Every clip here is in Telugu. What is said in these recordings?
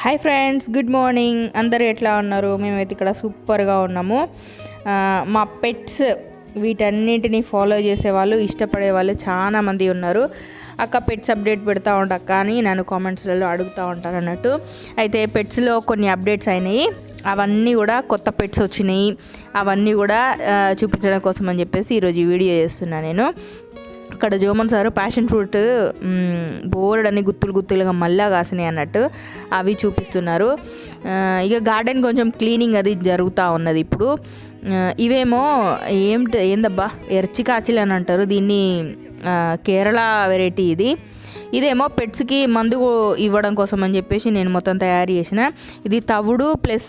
Hi friends, good morning. అందరూ ఎట్లా ఉన్నారు? మేమైతే ఇక్కడ సూపర్గా ఉన్నాము. మా పెట్స్ వీటన్నింటినీ ఫాలో చేసేవాళ్ళు, ఇష్టపడే వాళ్ళు చాలామంది ఉన్నారు. అక్క పెట్స్ అప్డేట్ పెడతా ఉంటా కానీ నన్ను కామెంట్స్లలో అడుగుతూ ఉంటారు అన్నట్టు. అయితే పెట్స్లో కొన్ని అప్డేట్స్ అయినాయి, అవన్నీ కూడా కొత్త పెట్స్ వచ్చినాయి, అవన్నీ కూడా చూపించడం కోసం అని చెప్పేసి ఈరోజు ఈ వీడియో చేస్తున్నాను నేను. అక్కడ జోమన్ సారు ప్యాషన్ ఫ్రూట్ బోర్డని గుత్తులుగా మళ్ళా కాసినాయి అన్నట్టు అవి చూపిస్తున్నారు. ఇక గార్డెన్ కొంచెం క్లీనింగ్ అది జరుగుతూ ఉన్నది ఇప్పుడు. ఇవేమో ఏందబ్బా ఎర్చికాచిల్ అని అంటారు దీన్ని, కేరళ వెరైటీ ఇది. ఇదేమో పెట్స్కి మందు ఇవ్వడం కోసం అని చెప్పేసి నేను మొత్తం తయారు చేసిన. ఇది తవుడు ప్లస్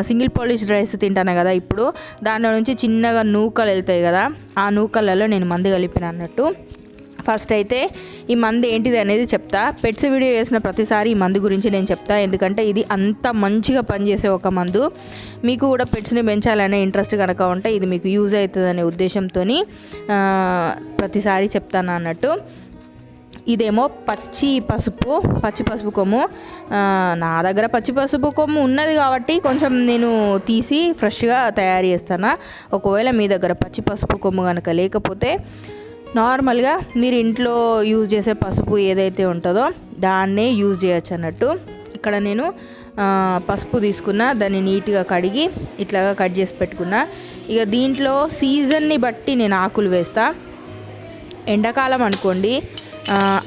సింగిల్ పాలిష్ రైస్ తింటాను కదా ఇప్పుడు, దాంట్లో నుంచి చిన్నగా నూకలు వెళ్తాయి కదా, ఆ నూకలలో నేను మందు కలిపిన అన్నట్టు. ఫస్ట్ అయితే ఈ మందు ఏంటిది అనేది చెప్తా. పెట్స్ వీడియో చేసిన ప్రతిసారి ఈ మందు గురించి నేను చెప్తా, ఎందుకంటే ఇది అంత మంచిగా పనిచేసే ఒక మందు. మీకు కూడా పెట్స్ని పెంచాలనే ఇంట్రెస్ట్ కనుక ఉంటే ఇది మీకు యూజ్ అవుతుందనే ఉద్దేశంతో ప్రతిసారి చెప్తాను అన్నట్టు. ఇదేమో పచ్చి పసుపు కొమ్ము. నా దగ్గర పచ్చి పసుపు కొమ్ము ఉన్నది కాబట్టి కొంచెం నేను తీసి ఫ్రెష్గా తయారు చేస్తాను. ఒకవేళ మీ దగ్గర పచ్చి పసుపు కొమ్ము కనుక లేకపోతే నార్మల్గా మీరు ఇంట్లో యూజ్ చేసే పసుపు ఏదైతే ఉంటుందో దాన్నే యూజ్ చేయొచ్చు అన్నట్టు. ఇక్కడ నేను పసుపు తీసుకున్నా, దాన్ని నీట్గా కడిగి ఇట్లాగా కట్ చేసి పెట్టుకున్నా. ఇక దీంట్లో సీజన్ని బట్టి నేను ఆకులు వేస్తా. ఎండాకాలం అనుకోండి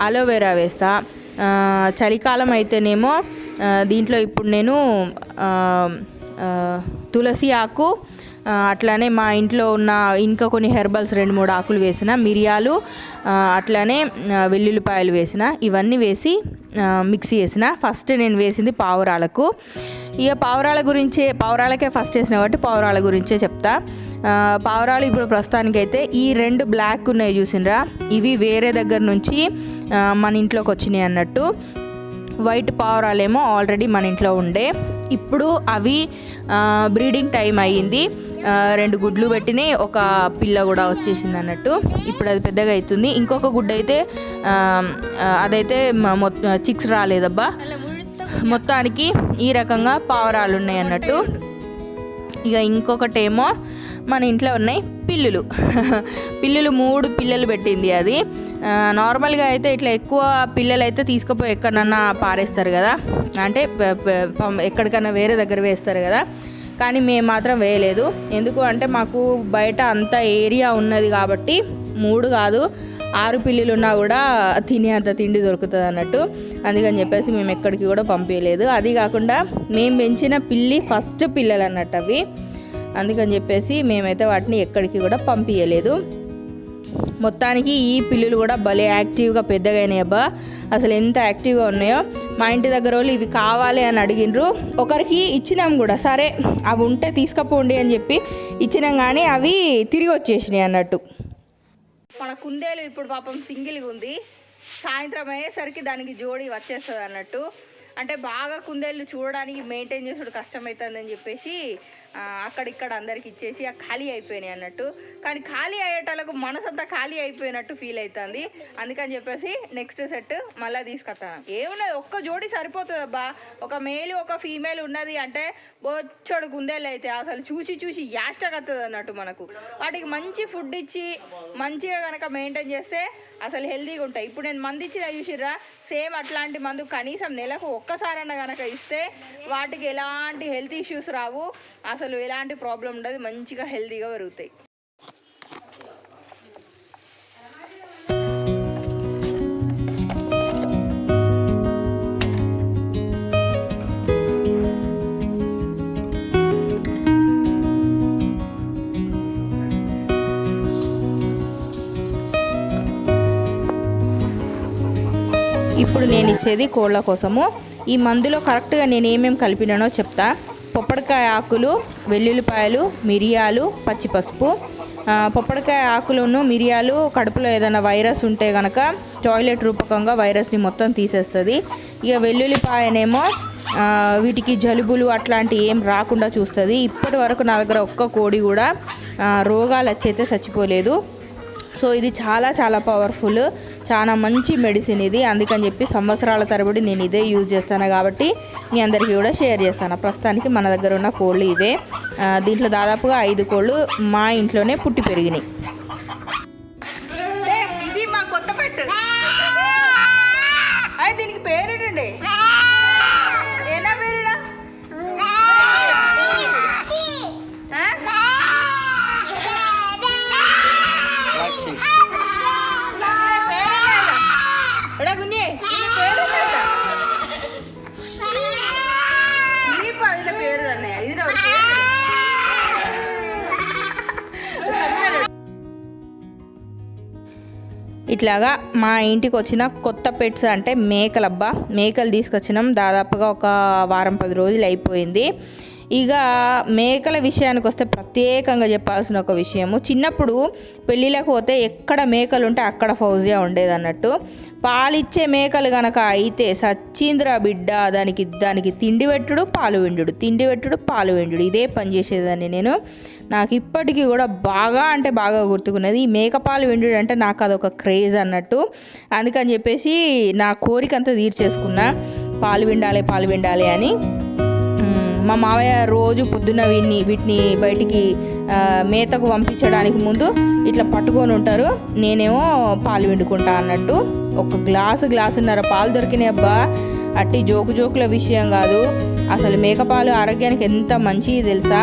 అలోవెరా వేస్తా, చలికాలం అయితేనేమో దీంట్లో ఇప్పుడు నేను తులసి ఆకు, అట్లానే మా ఇంట్లో ఉన్న ఇంకా కొన్ని హెర్బల్స్ 2-3 ఆకులు వేసిన, మిరియాలు, అట్లానే వెల్లుల్లిపాయలు వేసిన, ఇవన్నీ వేసి మిక్సీ చేసిన. ఫస్ట్ నేను వేసింది పావురాలకు. ఇక పావురాలకే ఫస్ట్ వేసిన కాబట్టి పావురాల గురించే చెప్తా. పావురాలు ఇప్పుడు ప్రస్తుతానికైతే ఈ 2 బ్లాక్ ఉన్నాయి చూసినరా, ఇవి వేరే దగ్గర నుంచి మన ఇంట్లోకి వచ్చినాయి అన్నట్టు. వైట్ పావురాలేమో ఆల్రెడీ మన ఇంట్లో ఉండే, ఇప్పుడు అవి బ్రీడింగ్ టైం అయ్యింది. 2 గుడ్లు పెట్టినాయి, ఒక పిల్ల కూడా వచ్చేసింది అన్నట్టు. ఇప్పుడు అది పెద్దగా అవుతుంది. ఇంకొక గుడ్డు అయితే అదైతే చిక్స్ రాలేదబ్బా. మొత్తానికి ఈ రకంగా పావురాలు ఉన్నాయి అన్నట్టు. ఇక ఇంకొకటేమో మన ఇంట్లో ఉన్నాయి పిల్లులు. 3 పిల్లలు పెట్టింది అది. నార్మల్గా అయితే ఇట్లా ఎక్కువ పిల్లలు అయితే తీసుకుపోయి ఎక్కడన్నా పారేస్తారు కదా, అంటే ఎక్కడికన్నా వేరే దగ్గర వేస్తారు కదా, కానీ మేము మాత్రం వేయలేదు. ఎందుకు అంటే మాకు బయట అంత ఏరియా ఉన్నది కాబట్టి 3 కాదు 6 పిల్లులు ఉన్నా కూడా తినే అంత తిండి దొరుకుతుంది అన్నట్టు. అందుకని చెప్పేసి మేము ఎక్కడికి కూడా పంపించలేదు. అది కాకుండా మేము పెంచిన పిల్లి ఫస్ట్ పిల్లలు అన్నట్టు అవి, అందుకని చెప్పేసి మేమైతే వాటిని ఎక్కడికి కూడా పంపించలేదు. మొత్తానికి ఈ పిల్లులు కూడా భలే యాక్టివ్గా పెద్దగానే అబ్బా, అసలు ఎంత యాక్టివ్గా ఉన్నాయో. మా ఇంటి దగ్గర వాళ్ళు ఇవి కావాలి అని అడిగినరు, ఒకరికి ఇచ్చినాం కూడా. సరే అవి ఉంటే తీసుకుపోండి అని చెప్పి ఇచ్చినాం, కానీ అవి తిరిగి వచ్చేసినాయి అన్నట్టు. మన కుందేలు ఇప్పుడు పాపం సింగిల్గా ఉంది, సాయంత్రం అయ్యేసరికి దానికి జోడి వచ్చేస్తుంది అన్నట్టు. అంటే బాగా కుందేళ్ళు చూడడానికి మెయింటైన్ చేసుడు కష్టమవుతుందని చెప్పేసి అక్కడిక్కడ అందరికి ఇచ్చేసి ఖాళీ అయిపోయినాయి అన్నట్టు. కానీ ఖాళీ అయ్యేటోళ్ళకు మనసంతా ఖాళీ అయిపోయినట్టు ఫీల్ అవుతుంది. అందుకని చెప్పేసి నెక్స్ట్ సెట్ మళ్ళీ తీసుకొస్తాను. ఏమున్నది, ఒక్క జోడి సరిపోతుంది అబ్బా. ఒక మేలు ఒక ఫీమేల్ ఉన్నది అంటే బొచ్చడు కుందేళ్ళు అయితే అసలు చూసి యాష్టకత్తది అన్నట్టు. మనకు వాటికి మంచి ఫుడ్ ఇచ్చి మంచిగా కనుక మెయింటైన్ చేస్తే అసలు హెల్తీగా ఉంటాయి. ఇప్పుడు నేను మందు ఇచ్చిన చూసిర్రా, సేమ్ అట్లాంటి మందు కనీసం నెలకు ఒక్కసారైనా కనుక ఇస్తే వాటికి ఎలాంటి హెల్త్ ఇష్యూస్ రావు, అసలు ఎలాంటి ప్రాబ్లం ఉండదు, మంచిగా హెల్తీగా పెరుగుతాయి. ఇప్పుడు నేను ఇచ్చేది కోళ్ళ కోసము. ఈ మందులో కరెక్ట్గా నేను ఏమేమి కలిపినానో చెప్తా. పొప్పడికాయ ఆకులు, వెల్లుల్లిపాయలు, మిరియాలు, పచ్చి పసుపు. పొప్పడికాయ ఆకులను మిరియాలు కడుపులో ఏదైనా వైరస్ ఉంటే కనుక టాయిలెట్ రూపకంగా వైరస్ని మొత్తం తీసేస్తుంది. ఇక వెల్లుల్లిపాయనేమో వీటికి జలుబులు అట్లాంటి ఏం రాకుండా చూస్తుంది. ఇప్పటి వరకు నా దగ్గర ఒక్క కోడి కూడా రోగాలు వచ్చైతే చచ్చిపోలేదు. సో ఇది చాలా పవర్ఫుల్, చాలా మంచి మెడిసిన్ ఇది. అందుకని చెప్పి సంవత్సరాల తరబడి నేను ఇదే యూజ్ చేస్తాను కాబట్టి మీ అందరికీ కూడా షేర్ చేస్తాను. ప్రస్తుతానికి మన దగ్గర ఉన్న కోళ్ళు ఇవే. దీంట్లో దాదాపుగా 5 కోళ్ళు మా ఇంట్లోనే పుట్టి పెరిగినాయి. ఇది మా కొత్త పెట్టు. దీనికి పేరేటండి, ఏనా పేరుడా? ఇట్లాగా మా ఇంటికి వచ్చిన కొత్త పెట్స్ అంటే మేకలబ్బా. మేకలు తీసుకొచ్చినాం, దాదాపుగా ఒక వారం 10 రోజులు అయిపోయింది. ఇక మేకల విషయానికి వస్తే ప్రత్యేకంగా చెప్పాల్సిన ఒక విషయము, చిన్నప్పుడు పెళ్ళిళ్ళకు పోతే ఎక్కడ మేకలు ఉంటే అక్కడ ఫౌజియా ఉండేది అన్నట్టు. పాలిచ్చే మేకలు కనుక అయితే సచ్చింద్ర బిడ్డ, దానికి తిండి పెట్టుడు పాలు వెండుడు, తిండి పెట్టుడు పాలు వెండుడు, ఇదే పని చేసేదాన్ని నేను. నాకు ఇప్పటికీ కూడా బాగా అంటే బాగా గుర్తుకున్నది. ఈ మేకపాలు వెండుడు అంటే నాకు అదొక క్రేజ్ అన్నట్టు. అందుకని చెప్పేసి నా కోరిక అంతా తీర్చేసుకున్నా, పాలు విండాలి అని. మా మావయ్య రోజు పొద్దున్న వీటిని బయటికి మేతకు పంపించడానికి ముందు ఇట్లా పట్టుకొని ఉంటారు, నేనేమో పాలు విండుకుంటా అన్నట్టు. ఒక గ్లాసున్నర పాలు దొరికినాయి అబ్బా. అట్టి జోకుల విషయం కాదు, అసలు మేకపాలు ఆరోగ్యానికి ఎంత మంచిది తెలుసా.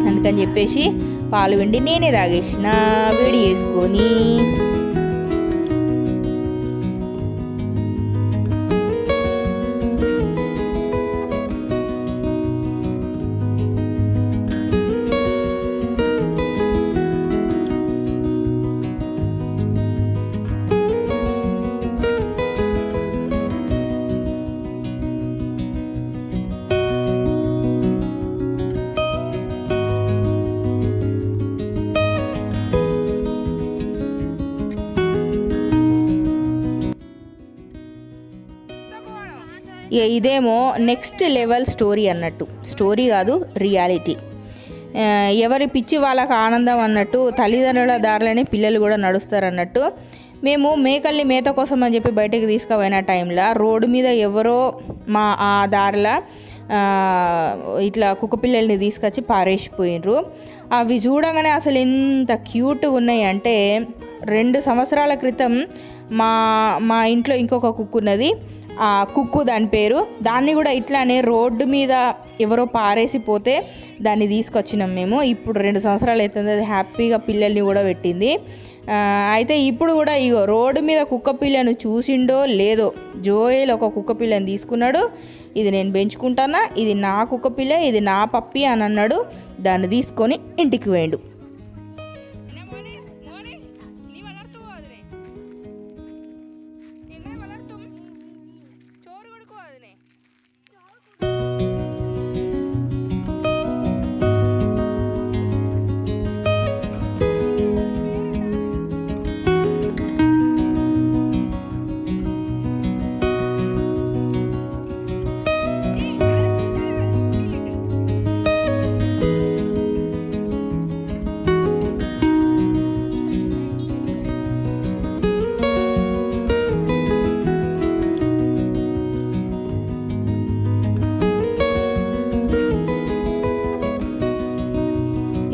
అందుకని చెప్పేసి పాలు విండి నేనే తాగేసిన వేడి చేసుకొని. ఇదేమో నెక్స్ట్ లెవెల్ స్టోరీ అన్నట్టు. స్టోరీ కాదు, రియాలిటీ. ఎవరి పిచ్చి వాళ్ళకి ఆనందం అన్నట్టు, తల్లిదండ్రుల దారిలోనే పిల్లలు కూడా నడుస్తారు అన్నట్టు. మేము మేకల్ని మేత కోసం అని చెప్పి బయటకు తీసుకుపోయిన టైంలో రోడ్డు మీద ఎవరో మా ఆ దారిలో ఇట్లా కుక్క పిల్లల్ని తీసుకొచ్చి పారేసిపోయినరు. అవి చూడగానే అసలు ఎంత క్యూట్గా ఉన్నాయి అంటే, 2 సంవత్సరాల క్రితం మా ఇంట్లో ఇంకొక కుక్క ఉన్నది, ఆ కుక్కు దాని పేరు. దాన్ని కూడా ఇట్లానే రోడ్డు మీద ఎవరో పారేసిపోతే దాన్ని తీసుకొచ్చినాం మేము. ఇప్పుడు 2 సంవత్సరాలు అవుతుంది, అది హ్యాపీగా పిల్లల్ని కూడా పెట్టింది. అయితే ఇప్పుడు కూడా ఇగో రోడ్డు మీద కుక్క పిల్లను చూసిండో లేదో, జోయల్ ఒక కుక్క పిల్లని తీసుకున్నాడు. ఇది నేను పెంచుకుంటానా, ఇది నా కుక్క పిల్ల, ఇది నా పప్పి అని అన్నాడు. దాన్ని తీసుకొని ఇంటికి పోయిండు.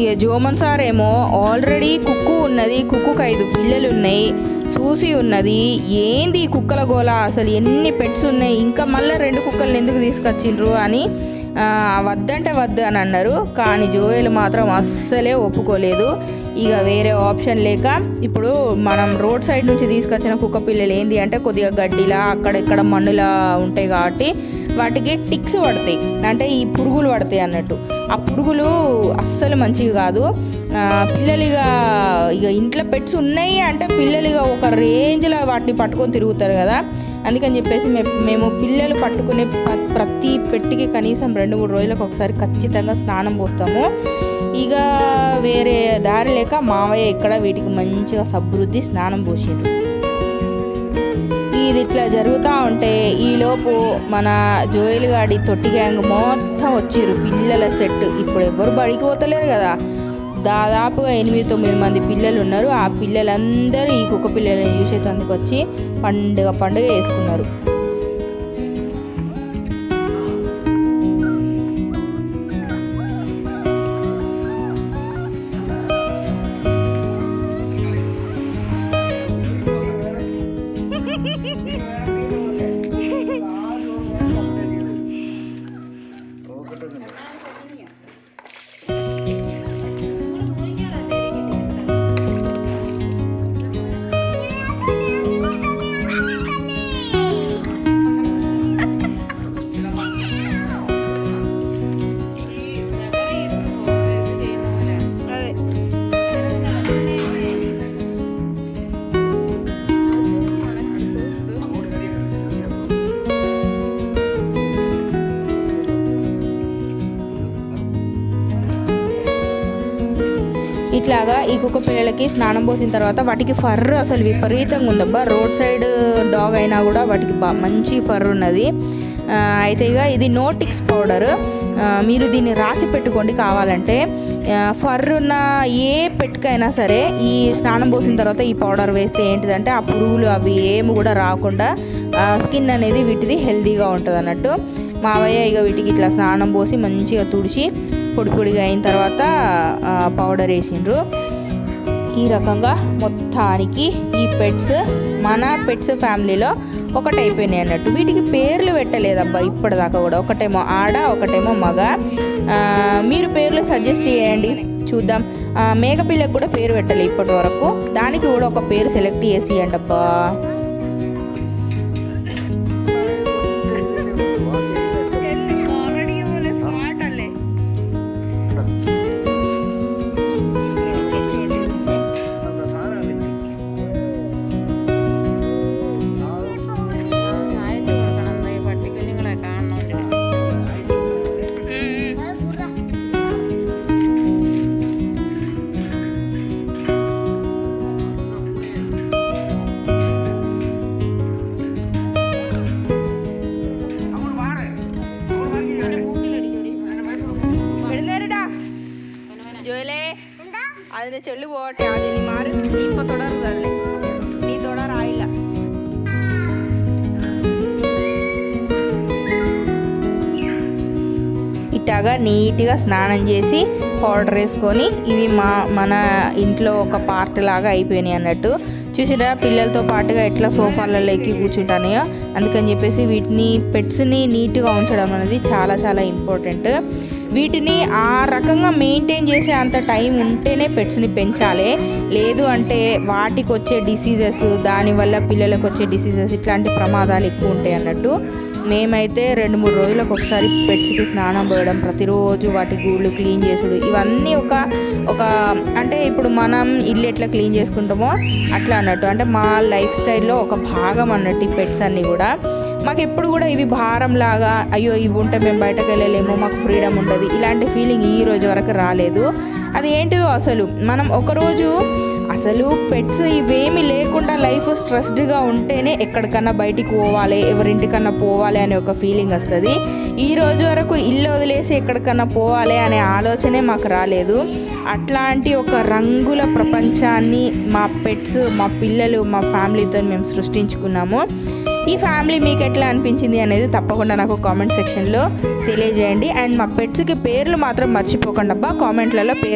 ఇక జోమన్ సార్ ఏమో ఆల్రెడీ కుక్కు ఉన్నది, కుక్కుకు 5 పిల్లలు ఉన్నాయి, సూసి ఉన్నది, ఏంది ఈ కుక్కల గోల, అసలు ఎన్ని పెట్స్ ఉన్నాయి, ఇంకా మళ్ళీ 2 కుక్కల్ని ఎందుకు తీసుకొచ్చిండ్రు అని వద్దంటే వద్దు అని అన్నారు. కానీ జోయల్ మాత్రం అస్సలే ఒప్పుకోలేదు. ఇక వేరే ఆప్షన్ లేక ఇప్పుడు మనం రోడ్ సైడ్ నుంచి తీసుకొచ్చిన కుక్క పిల్లలు ఏంది అంటే కొద్దిగా గడ్డిలా అక్కడెక్కడ మన్నులా ఉంటాయి కాబట్టి వాటికి టిక్స్ పడతాయి, అంటే ఈ పురుగులు పడతాయి అన్నట్టు. ఆ పురుగులు అస్సలు మంచివి కాదు. పిల్లలుగా ఇక ఇంట్లో పెట్స్ ఉన్నాయి అంటే పిల్లలుగా ఒక రేంజ్లో వాటిని పట్టుకొని తిరుగుతారు కదా. అందుకని చెప్పేసి మేము పిల్లలు పట్టుకునే ప్రతి పెట్టికి కనీసం 2-3 రోజులకు ఒకసారి ఖచ్చితంగా స్నానం పోస్తాము. ఇక వేరే దారి లేక మావయ్య ఇక్కడ వీటికి మంచిగా సబ్బురుద్ది స్నానం పోసిండ్రు. ఇది ఇట్లా జరుగుతూ ఉంటే ఈలోపు మన జోయల్ గాడి తొట్టి గ్యాంగ్ మొత్తం వచ్చిర్రు, పిల్లల సెట్. ఇప్పుడు ఎవరు బడికి పోతలేరు కదా, దాదాపుగా 8-9 మంది పిల్లలు ఉన్నారు. ఆ పిల్లలందరూ ఈ కుక్క పిల్లలని చూసేందుకు వచ్చి పండుగ చేసుకున్నారు. ఇట్లాగా ఈ కుక్క పిల్లలకి స్నానం పోసిన తర్వాత వాటికి ఫర్ అసలు విపరీతంగా ఉందబ్బా. రోడ్ సైడ్ డాగ్ అయినా కూడా వాటికి మంచి ఫర్ ఉన్నది. అయితే ఇక ఇది నోటిక్స్ పౌడర్, మీరు దీన్ని రాసి పెట్టుకోండి కావాలంటే. ఫర్ ఉన్న ఏ పెట్టుకైనా సరే ఈ స్నానం పోసిన తర్వాత ఈ పౌడర్ వేస్తే ఏంటిదంటే ఆ పురుగులు అవి ఏమి కూడా రాకుండా స్కిన్ అనేది వీటిది హెల్తీగా ఉంటుంది అన్నట్టు. మావయ్య ఇక వీటికి ఇట్లా స్నానం పోసి మంచిగా తుడిచి పొడిగా అయిన తర్వాత పౌడర్ వేసిండ్రు. ఈ రకంగా మొత్తానికి ఈ పెట్స్ మన పెట్స్ ఫ్యామిలీలో ఒకటైపోయినాయి అన్నట్టు. వీటికి పేర్లు పెట్టలేదబ్బా ఇప్పటిదాకా కూడా. ఒకటేమో ఆడ, ఒకటేమో మగ. మీరు పేర్లు సజెస్ట్ చేయండి చూద్దాం. మేకపిల్లకు కూడా పేరు పెట్టలే ఇప్పటి వరకు. దానికి కూడా ఒక పేరు సెలెక్ట్ చేసి ఇవ్వండి అబ్బా. അതിന് ചെള്ളു പോകട്ടെ, അതിന് മാറി നീ ഇപ്പൊ തുടരുതല്ലേ, നീ തുടരായില്ല. ఇట్లాగా నీట్గా స్నానం చేసి పౌడర్ వేసుకొని ఇవి మన ఇంట్లో ఒక పార్ట్ లాగా అయిపోయినాయి అన్నట్టు. చూసిరా పిల్లలతో పాటుగా ఎట్లా సోఫాలలో ఎక్కి కూర్చుంటానో. అందుకని చెప్పేసి వీటిని పెట్స్ని నీట్గా ఉంచడం అనేది చాలా చాలా ఇంపార్టెంట్. వీటిని ఆ రకంగా మెయింటైన్ చేసే అంత టైం ఉంటేనే పెట్స్ని పెంచాలి. లేదు అంటే వాటికి వచ్చే డిసీజెస్, దానివల్ల పిల్లలకు వచ్చే డిసీజెస్, ఇట్లాంటి ప్రమాదాలు ఎక్కువ ఉంటాయి అన్నట్టు. మేమైతే 2-3 రోజులకు ఒకసారి పెట్స్కి స్నానం పోయడం, ప్రతిరోజు వాటి గూళ్ళు క్లీన్ చేసుడు, ఇవన్నీ ఒక అంటే ఇప్పుడు మనం ఇల్లు ఎట్లా క్లీన్ చేసుకుంటామో అట్లా అన్నట్టు. అంటే మా లైఫ్ స్టైల్లో ఒక భాగం అన్నట్టు ఈ పెట్స్ అన్నీ కూడా. మాకు ఎప్పుడు కూడా ఇవి భారం లాగా, అయ్యో ఇవి ఉంటే మేము బయటకు వెళ్ళలేము, మాకు ఫ్రీడమ్ ఉంటుంది, ఇలాంటి ఫీలింగ్ ఈ రోజు వరకు రాలేదు. అది ఏంటిదో అసలు మనం ఒకరోజు అసలు పెట్స్ ఇవేమీ లేకుండా లైఫ్ స్ట్రెస్డ్గా ఉంటేనే ఎక్కడికన్నా బయటికి పోవాలి, ఎవరింటికన్నా పోవాలి అనే ఒక ఫీలింగ్ వస్తుంది. ఈ రోజు వరకు ఇల్లు వదిలేసి ఎక్కడికన్నా పోవాలి అనే ఆలోచనే మాకు రాలేదు. అట్లాంటి ఒక రంగుల ప్రపంచాన్ని మా పెట్స్, మా పిల్లలు, మా ఫ్యామిలీతో మేము సృష్టించుకున్నాము. ఈ ఫ్యామిలీ మీకు ఎట్లా అనిపించింది అనేది తప్పకుండా నాకు కామెంట్ సెక్షన్లో తెలియజేయండి. అండ్ మా పెట్స్కి పేర్లు మాత్రం మర్చిపోకండి అబ్బా, కామెంట్లలో పేరు